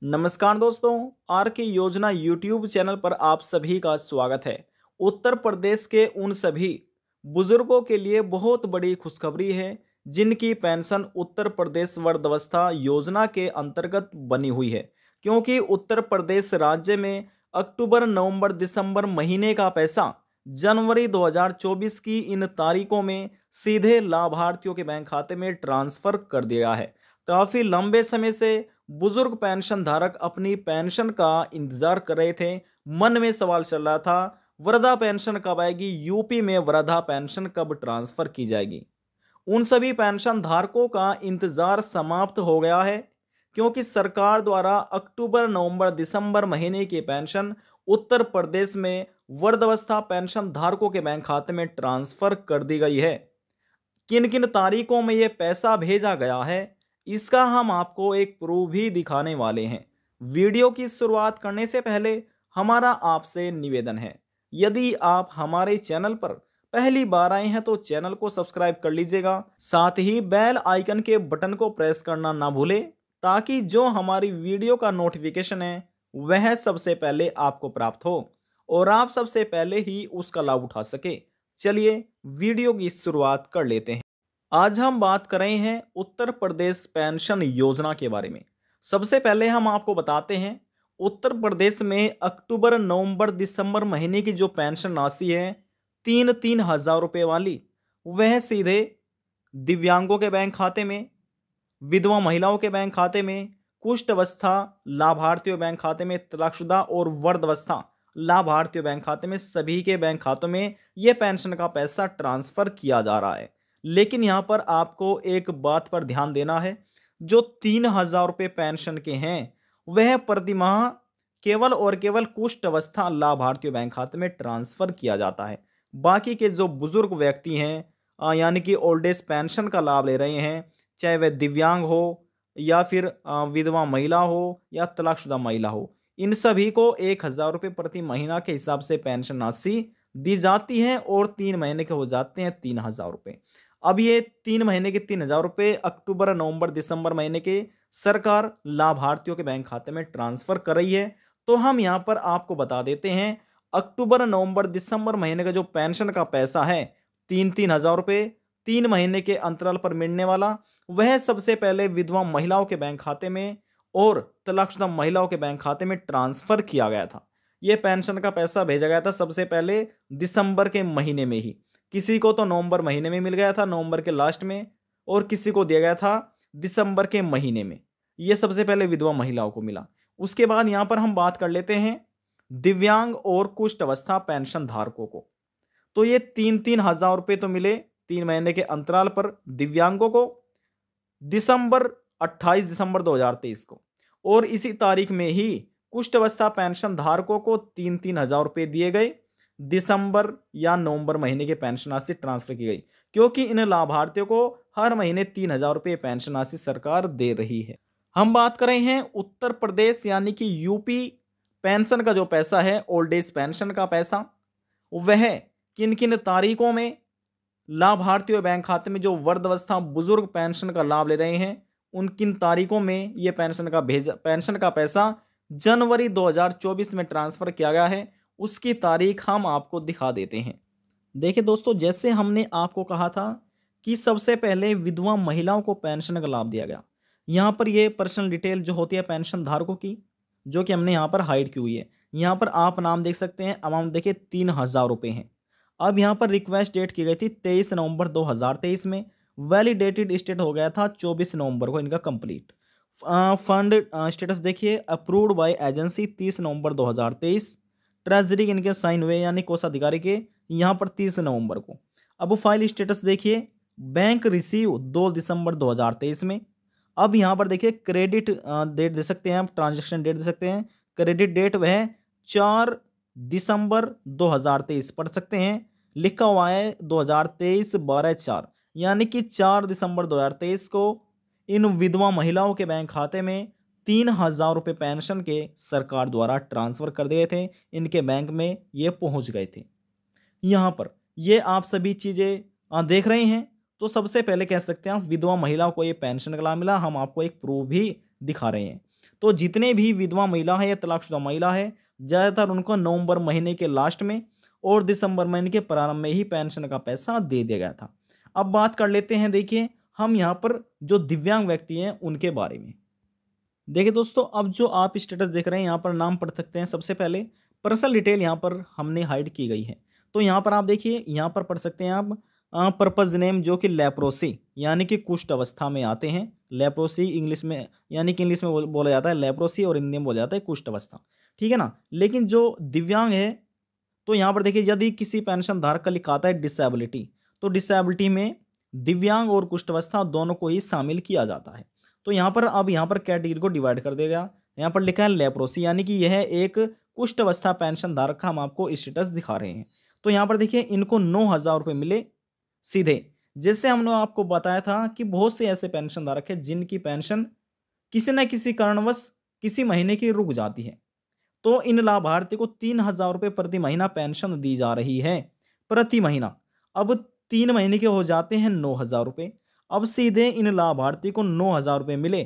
नमस्कार दोस्तों, आर के योजना यूट्यूब चैनल पर आप सभी का स्वागत है। उत्तर प्रदेश के उन सभी बुजुर्गों के लिए बहुत बड़ी खुशखबरी है जिनकी पेंशन उत्तर प्रदेश वृद्धावस्था योजना के अंतर्गत बनी हुई है। क्योंकि उत्तर प्रदेश राज्य में अक्टूबर, नवंबर, दिसंबर महीने का पैसा जनवरी 2024 की इन तारीखों में सीधे लाभार्थियों के बैंक खाते में ट्रांसफर कर दिया है। काफी लंबे समय से बुजुर्ग पेंशन धारक अपनी पेंशन का इंतजार कर रहे थे। मन में सवाल चल रहा था, वृद्धा पेंशन कब आएगी, यूपी में वृद्धा पेंशन कब ट्रांसफर की जाएगी। उन सभी पेंशन धारकों का इंतजार समाप्त हो गया है। क्योंकि सरकार द्वारा अक्टूबर, नवंबर, दिसंबर महीने की पेंशन उत्तर प्रदेश में वृद्धावस्था पेंशन धारकों के बैंक खाते में ट्रांसफर कर दी गई है। किन किन तारीखों में यह पैसा भेजा गया है, इसका हम आपको एक प्रूफ भी दिखाने वाले हैं। वीडियो की शुरुआत करने से पहले हमारा आपसे निवेदन है, यदि आप हमारे चैनल पर पहली बार आए हैं तो चैनल को सब्सक्राइब कर लीजिएगा। साथ ही बेल आइकन के बटन को प्रेस करना ना भूलें, ताकि जो हमारी वीडियो का नोटिफिकेशन है वह सबसे पहले आपको प्राप्त हो और आप सबसे पहले ही उसका लाभ उठा सके। चलिए वीडियो की शुरुआत कर लेते हैं। आज हम बात कर रहे हैं उत्तर प्रदेश पेंशन योजना के बारे में। सबसे पहले हम आपको बताते हैं, उत्तर प्रदेश में अक्टूबर, नवंबर, दिसंबर महीने की जो पेंशन राशि है 3-3 हज़ार रुपये वाली, वह सीधे दिव्यांगों के बैंक खाते में, विधवा महिलाओं के बैंक खाते में, कुष्ठ अवस्था लाभार्थियों बैंक खाते में, तलाकशुदा और वृद्धावस्था लाभार्थियों बैंक खाते में, सभी के बैंक खातों में यह पेंशन का पैसा ट्रांसफर किया जा रहा है। लेकिन यहाँ पर आपको एक बात पर ध्यान देना है, जो 3 हज़ार रुपये पेंशन के हैं वह प्रतिमाह केवल और केवल कुष्ठ अवस्था लाभार्थियों बैंक खाते में ट्रांसफर किया जाता है। बाकी के जो बुजुर्ग व्यक्ति हैं, यानी कि ओल्ड एज पेंशन का लाभ ले रहे हैं, चाहे वह दिव्यांग हो या फिर विधवा महिला हो या तलाकशुदा महिला हो, इन सभी को 1 हज़ार रुपये प्रति महीना के हिसाब से पेंशन राशि दी जाती है और 3 महीने के हो जाते हैं 3 हज़ार रुपये। अब ये 3 महीने के 3 हज़ार रुपये अक्टूबर, नवंबर, दिसंबर महीने के सरकार लाभार्थियों के बैंक खाते में ट्रांसफर कर रही है। तो हम यहाँ पर आपको बता देते हैं, अक्टूबर, नवंबर, दिसंबर महीने का जो पेंशन का पैसा है 3-3 हज़ार रुपये 3 महीने के अंतराल पर मिलने वाला, वह सबसे पहले विधवा महिलाओं के बैंक खाते में और तलाकशुदा महिलाओं के बैंक खाते में ट्रांसफर किया गया था। यह पेंशन का पैसा भेजा गया था सबसे पहले दिसंबर के महीने में ही। किसी को तो नवंबर महीने में मिल गया था, नवंबर के लास्ट में, और किसी को दिया गया था दिसंबर के महीने में। यह सबसे पहले विधवा महिलाओं को मिला। उसके बाद यहां पर हम बात कर लेते हैं दिव्यांग और कुष्ठ अवस्था पेंशन धारकों को। तो ये 3-3 हज़ार रुपये तो मिले 3 महीने के अंतराल पर दिव्यांगों को दिसंबर 28 दिसंबर 2023 को, और इसी तारीख में ही कुष्ठ अवस्था पेंशन धारकों को 3-3 हज़ार रुपये दिए गए। दिसंबर या नवंबर महीने की पेंशन राशि ट्रांसफर की गई, क्योंकि इन लाभार्थियों को हर महीने 3 हज़ार रुपये पेंशन राशि सरकार दे रही है। हम बात कर रहे हैं उत्तर प्रदेश यानी कि यूपी पेंशन का जो पैसा है, ओल्ड एज पेंशन का पैसा, वह किन किन तारीखों में लाभार्थियों बैंक खाते में जो वृद्धावस्था बुजुर्ग पेंशन का लाभ ले रहे हैं, उन किन तारीखों में यह पेंशन का पैसा जनवरी 2024 में ट्रांसफर किया गया है, उसकी तारीख हम आपको दिखा देते हैं। देखिए दोस्तों, जैसे हमने आपको कहा था कि सबसे पहले विधवा महिलाओं को पेंशन का लाभ दिया गया। यहाँ पर ये पर्सनल डिटेल जो होती है पेंशन धारकों की, जो कि हमने यहाँ पर हाइड की हुई है। यहाँ पर आप नाम देख सकते हैं, अमाउंट देखिए 3 हज़ार रुपये हैं। अब यहाँ पर रिक्वेस्ट डेट की गई थी 23 नवंबर 2023 में, वैलिडेटेड स्टेट हो गया था 24 नवंबर को इनका कंप्लीट। फंड स्टेटस देखिए, approved by agency 30 November 2023, treasury इनके साइन हुए यानी कोषाधिकारी के यहाँ पर 30 नवंबर को। अब फाइल स्टेटस देखिए, बैंक रिसीव 2 दिसंबर 2023 में। अब यहाँ पर देखिए क्रेडिट डेट दे सकते हैं आप, ट्रांजेक्शन डेट दे सकते हैं। क्रेडिट डेट वह 4 दिसंबर 2023 पढ़ सकते हैं, लिखा हुआ है 2023 12/4, यानी कि 4 दिसंबर 2023 को इन विधवा महिलाओं के बैंक खाते में 3 हज़ार रुपये पेंशन के सरकार द्वारा ट्रांसफर कर दिए थे। इनके बैंक में ये पहुंच गए थे। यहाँ पर ये आप सभी चीज़ें देख रहे हैं। तो सबसे पहले कह सकते हैं आप, विधवा महिलाओं को ये पेंशन का लाभ मिला। हम आपको एक प्रूफ भी दिखा रहे हैं। तो जितने भी विधवा महिला है या तलाकशुदा महिला है, ज़्यादातर उनको नवंबर महीने के लास्ट में और दिसंबर महीने के प्रारंभ में ही पेंशन का पैसा दे दिया गया था। अब बात कर लेते हैं, देखिए हम यहाँ पर जो दिव्यांग व्यक्ति हैं उनके बारे में। देखिए दोस्तों, अब जो आप स्टेटस देख रहे हैं यहाँ पर नाम पढ़ सकते हैं। सबसे पहले पर्सनल डिटेल यहाँ पर हमने हाइड की गई है। तो यहाँ पर आप देखिए, यहाँ पर पढ़ सकते हैं आप पर्पज नेम जो कि लेप्रोसी यानी कि कुष्ठ अवस्था में आते हैं। लेप्रोसी इंग्लिश में यानी कि इंग्लिश में बोला जाता है लेप्रोसी और हिंदी में बोला जाता है कुष्ठ अवस्था, ठीक है ना। लेकिन जो दिव्यांग है, तो यहाँ पर देखिए यदि किसी पेंशन धारक का लिखा आता है डिसेबिलिटी, तो डिसेबिलिटी में दिव्यांग और कुष्ठ अवस्था दोनों को ही शामिल किया जाता है। तो यहाँ पर अब यहाँ पर कैटेगरी को डिवाइड कर देगा। यहाँ पर लिखा है लेप्रोसी यानी कि यह एक कुष्ठ अवस्था पेंशन धारक का हम आपको स्टेटस दिखा रहे हैं। तो यहाँ पर देखिए इनको 9,000 रुपये मिले सीधे। जैसे हमने आपको बताया था कि बहुत से ऐसे पेंशन धारक हैं जिनकी पेंशन किसी न किसी कारणवश किसी महीने की रुक जाती है, तो इन लाभार्थी को 3,000 रुपये प्रति महीना पेंशन दी जा रही है प्रति महीना। अब 3 महीने के हो जाते हैं 9,000 रुपये। अब सीधे इन लाभार्थी को 9,000 रुपये मिले।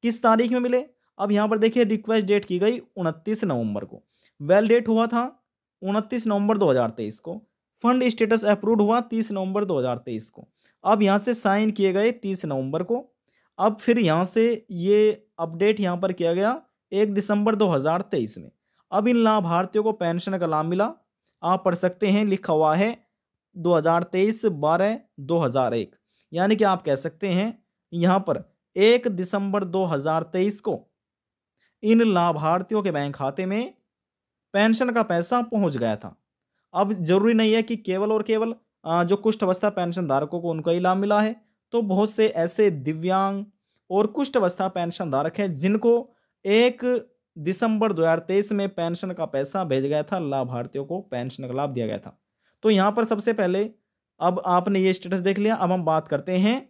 किस तारीख में मिले? अब यहाँ पर देखिए रिक्वेस्ट डेट की गई 29 नवंबर को। वेल डेट हुआ था 29 नवंबर 2023 को। फंड स्टेटस अप्रूव्ड हुआ 30 नवंबर 2023 को। अब यहाँ से साइन किए गए 30 नवंबर को। अब फिर यहाँ से ये अपडेट यहाँ पर किया गया 1 दिसंबर 2023 में। अब इन लाभार्थियों को पेंशन का लाभ मिला। आप पढ़ सकते हैं, लिखा हुआ है 2023-12-2001, यानी कि आप कह सकते हैं यहाँ पर 1 दिसंबर 2023 को इन लाभार्थियों के बैंक खाते में पेंशन का पैसा पहुंच गया था। अब जरूरी नहीं है कि केवल और केवल जो कुष्ठ अवस्था पेंशन धारकों को उनका ही लाभ मिला है, तो बहुत से ऐसे दिव्यांग और कुष्ठ अवस्था पेंशन धारक हैं जिनको 1 दिसंबर 2023 में पेंशन का पैसा भेज गया था, लाभार्थियों को पेंशन का लाभ दिया गया था। तो यहाँ पर सबसे पहले अब आपने ये स्टेटस देख लिया। अब हम बात करते हैं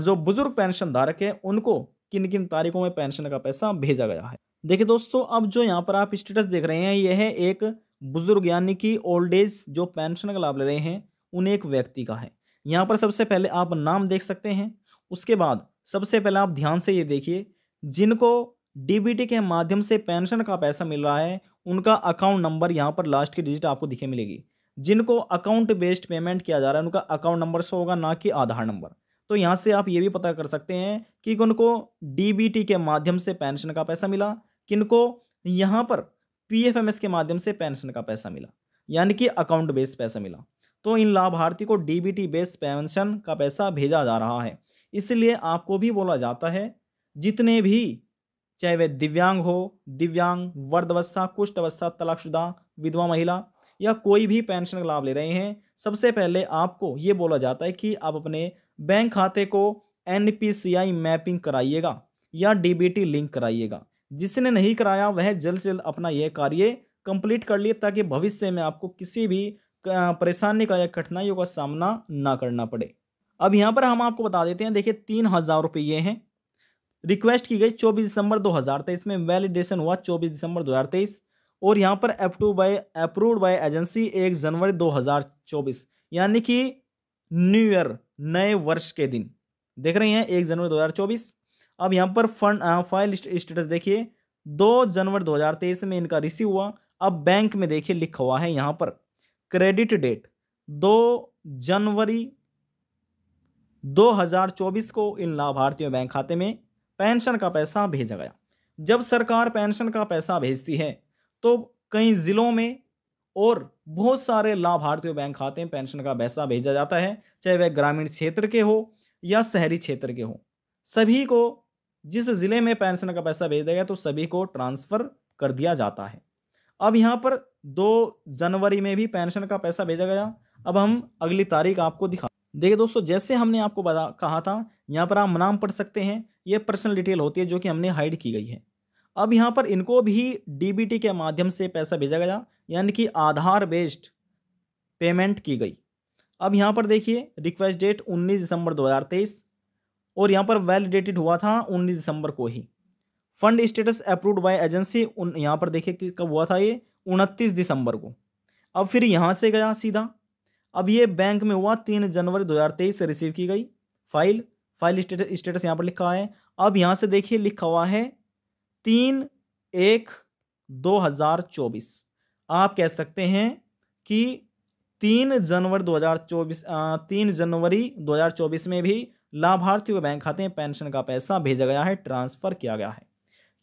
जो बुजुर्ग पेंशन धारक है उनको किन किन तारीखों में पेंशन का पैसा भेजा गया है। देखिए दोस्तों, अब जो यहाँ पर आप स्टेटस देख रहे हैं यह है एक बुजुर्ग यानी कि ओल्ड एज जो पेंशन का लाभ ले रहे हैं उन एक व्यक्ति का है। यहाँ पर सबसे पहले आप नाम देख सकते हैं। उसके बाद सबसे पहले आप ध्यान से ये देखिए, जिनको डीबीटी के माध्यम से पेंशन का पैसा मिल रहा है उनका अकाउंट नंबर यहाँ पर लास्ट की डिजिट आपको दिखे मिलेगी। जिनको अकाउंट बेस्ड पेमेंट किया जा रहा है उनका अकाउंट नंबर शो होगा, ना कि आधार नंबर। तो यहाँ से आप ये भी पता कर सकते हैं कि उनको डीबीटी के माध्यम से पेंशन का पैसा मिला, किनको यहाँ पर पीएफएमएस के माध्यम से पेंशन का पैसा मिला, यानी कि अकाउंट बेस्ड पैसा मिला। तो इन लाभार्थी को डीबीटी बेस्ड पेंशन का पैसा भेजा जा रहा है। इसलिए आपको भी बोला जाता है जितने भी, चाहे वे दिव्यांग हो, दिव्यांग, वृद्धावस्था, कुष्ठ अवस्था, तलाकशुदा, विधवा महिला या कोई भी पेंशन का लाभ ले रहे हैं, सबसे पहले आपको ये बोला जाता है कि आप अपने बैंक खाते को एनपीसीआई मैपिंग कराइएगा या डीबीटी लिंक कराइएगा। जिसने नहीं कराया वह जल्द से जल्द अपना यह कार्य कंप्लीट कर लिए, ताकि भविष्य में आपको किसी भी परेशानी का या कठिनाइयों का सामना ना करना पड़े। अब यहाँ पर हम आपको बता देते हैं, देखिए 3,000 रुपये ये हैं। रिक्वेस्ट की गई 24 दिसंबर 2023 में, वैलिडेशन हुआ 24 दिसंबर 2023 और यहाँ पर अप्रूव्ड बाय एजेंसी 1 जनवरी 2024, यानी कि न्यू ईयर नए वर्ष के दिन देख रहे हैं 1 जनवरी 2024। अब यहाँ पर फंड फाइल स्टेटस देखिए 2 जनवरी 2023 में इनका रिसीव हुआ। अब बैंक में देखिए लिखा हुआ है यहाँ पर क्रेडिट डेट 2 जनवरी 2024 को इन लाभार्थियों बैंक खाते में पेंशन का पैसा भेजा गया। जब सरकार पेंशन का पैसा भेजती है तो कई जिलों में और बहुत सारे लाभार्थियों बैंक खाते में पेंशन का पैसा भेजा जाता है, चाहे वह ग्रामीण क्षेत्र के हो या शहरी क्षेत्र के हो। सभी को जिस जिले में पेंशन का पैसा भेजा गया तो सभी को ट्रांसफर कर दिया जाता है। अब यहाँ पर 2 जनवरी में भी पेंशन का पैसा भेजा गया। अब हम अगली तारीख आपको दिखा। देखिए दोस्तों, जैसे हमने आपको कहा था, यहाँ पर आप नाम पढ़ सकते हैं। ये पर्सनल डिटेल होती है जो कि हमने हाइड की गई है। अब यहाँ पर इनको भी डीबीटी के माध्यम से पैसा भेजा गया, यानी कि आधार बेस्ड पेमेंट की गई। अब यहाँ पर देखिए रिक्वेस्ट डेट 19 दिसंबर 2023 और यहाँ पर वैलिडेटेड हुआ था 19 दिसंबर को ही। Fund status approved by agency यहाँ पर देखिए कि कब हुआ था, ये 29 दिसंबर को। अब फिर यहाँ से गया सीधा, अब ये बैंक में हुआ 3 जनवरी 2023 से रिसीव की गई फाइल स्टेटस यहाँ पर लिखा है। अब यहाँ से देखिए लिखा हुआ है 3/1/2024। आप कह सकते हैं कि 3 जनवरी 2024 में भी लाभार्थियों के बैंक खाते में पेंशन का पैसा भेजा गया है, ट्रांसफर किया गया है।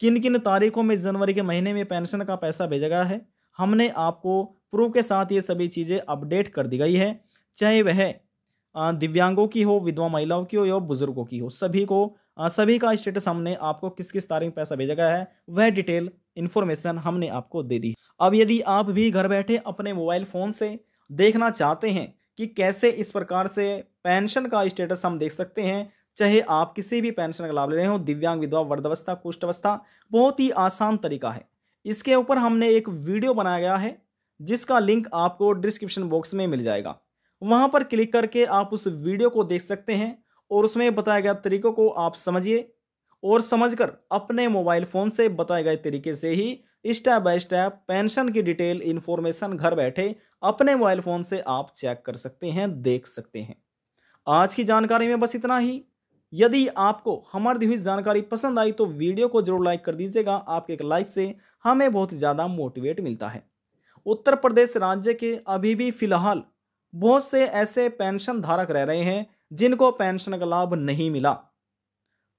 किन किन तारीखों में जनवरी के महीने में पेंशन का पैसा भेजा गया है, हमने आपको प्रूफ के साथ ये सभी चीज़ें अपडेट कर दी गई है। चाहे वह दिव्यांगों की हो, विधवा महिलाओं की हो या बुजुर्गों की हो, सभी का स्टेटस हमने आपको किस किस तारीख में पैसा भेजा गया है वह डिटेल इन्फॉर्मेशन हमने आपको दे दी। अब यदि आप भी घर बैठे अपने मोबाइल फ़ोन से देखना चाहते हैं कि कैसे इस प्रकार से पेंशन का स्टेटस हम देख सकते हैं, चाहे आप किसी भी पेंशन का लाभ ले रहे हो, दिव्यांग, विधवा, वृद्धावस्था, कुष्ठावस्था, बहुत ही आसान तरीका है। इसके ऊपर हमने एक वीडियो बनाया गया है जिसका लिंक आपको डिस्क्रिप्शन बॉक्स में मिल जाएगा। वहां पर क्लिक करके आप उस वीडियो को देख सकते हैं और उसमें बताए गए तरीकों को आप समझिए और समझकर अपने मोबाइल फोन से बताए गए तरीके से ही स्टेप बाय स्टेप पेंशन की डिटेल इंफॉर्मेशन घर बैठे अपने मोबाइल फोन से आप चेक कर सकते हैं, देख सकते हैं। आज की जानकारी में बस इतना ही। यदि आपको हमारी दी हुई जानकारी पसंद आई तो वीडियो को जरूर लाइक कर दीजिएगा। आपके एक लाइक से हमें बहुत ज़्यादा मोटिवेट मिलता है। उत्तर प्रदेश राज्य के अभी भी फिलहाल बहुत से ऐसे पेंशन धारक रह रहे हैं जिनको पेंशन का लाभ नहीं मिला,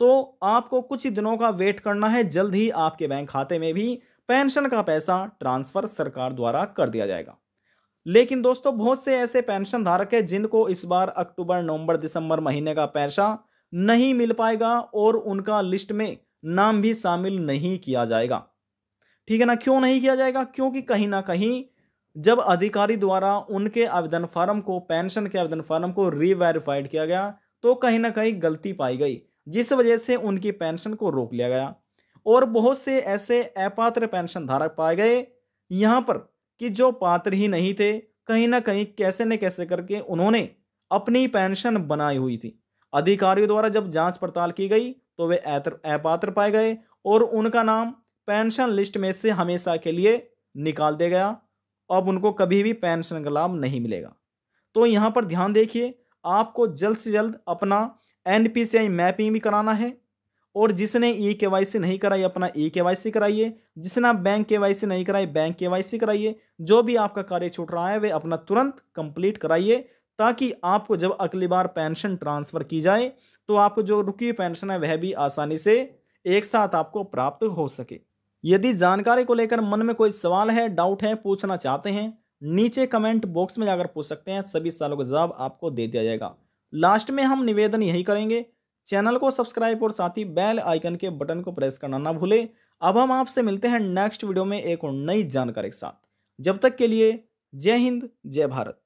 तो आपको कुछ ही दिनों का वेट करना है। जल्द ही आपके बैंक खाते में भी पेंशन का पैसा ट्रांसफर सरकार द्वारा कर दिया जाएगा। लेकिन दोस्तों, बहुत से ऐसे पेंशन धारक हैं जिनको इस बार अक्टूबर, नवंबर, दिसंबर महीने का पैसा नहीं मिल पाएगा और उनका लिस्ट में नाम भी शामिल नहीं किया जाएगा। ठीक है ना? क्यों नहीं किया जाएगा? क्योंकि कहीं ना कहीं जब अधिकारी द्वारा उनके आवेदन फॉर्म को, पेंशन के आवेदन फॉर्म को रीवेरिफाइड किया गया तो कहीं ना कहीं गलती पाई गई, जिस वजह से उनकी पेंशन को रोक लिया गया और बहुत से ऐसे अपात्र पेंशन धारक पाए गए यहां पर कि जो पात्र ही नहीं थे। कहीं ना कहीं कैसे न कैसे करके उन्होंने अपनी पेंशन बनाई हुई थी। अधिकारियों द्वारा जब जांच पड़ताल की गई तो वे अपात्र पाए गए और उनका नाम पेंशन लिस्ट में से हमेशा के लिए निकाल दिया गया। अब उनको कभी भी पेंशन का लाभ नहीं मिलेगा। तो यहाँ पर ध्यान देखिए, आपको जल्द से जल्द अपना एनपीसीआई मैपिंग भी कराना है और जिसने ई केवाईसी नहीं कराई अपना ई केवाईसी कराइए, जिसने बैंक केवाईसी नहीं कराई बैंक केवाईसी कराइए। जो भी आपका कार्य छूट रहा है वे अपना तुरंत कंप्लीट कराइए ताकि आपको जब अगली बार पेंशन ट्रांसफर की जाए तो आपको जो रुकी हुई पेंशन है वह भी आसानी से एक साथ आपको प्राप्त हो सके। यदि जानकारी को लेकर मन में कोई सवाल है, डाउट है, पूछना चाहते हैं, नीचे कमेंट बॉक्स में जाकर पूछ सकते हैं। सभी सवालों का जवाब आपको दे दिया जाएगा। लास्ट में हम निवेदन यही करेंगे, चैनल को सब्सक्राइब और साथ ही बेल आइकन के बटन को प्रेस करना ना भूलें। अब हम आपसे मिलते हैं नेक्स्ट वीडियो में एक और नई जानकारी के साथ। जब तक के लिए जय हिंद, जय भारत।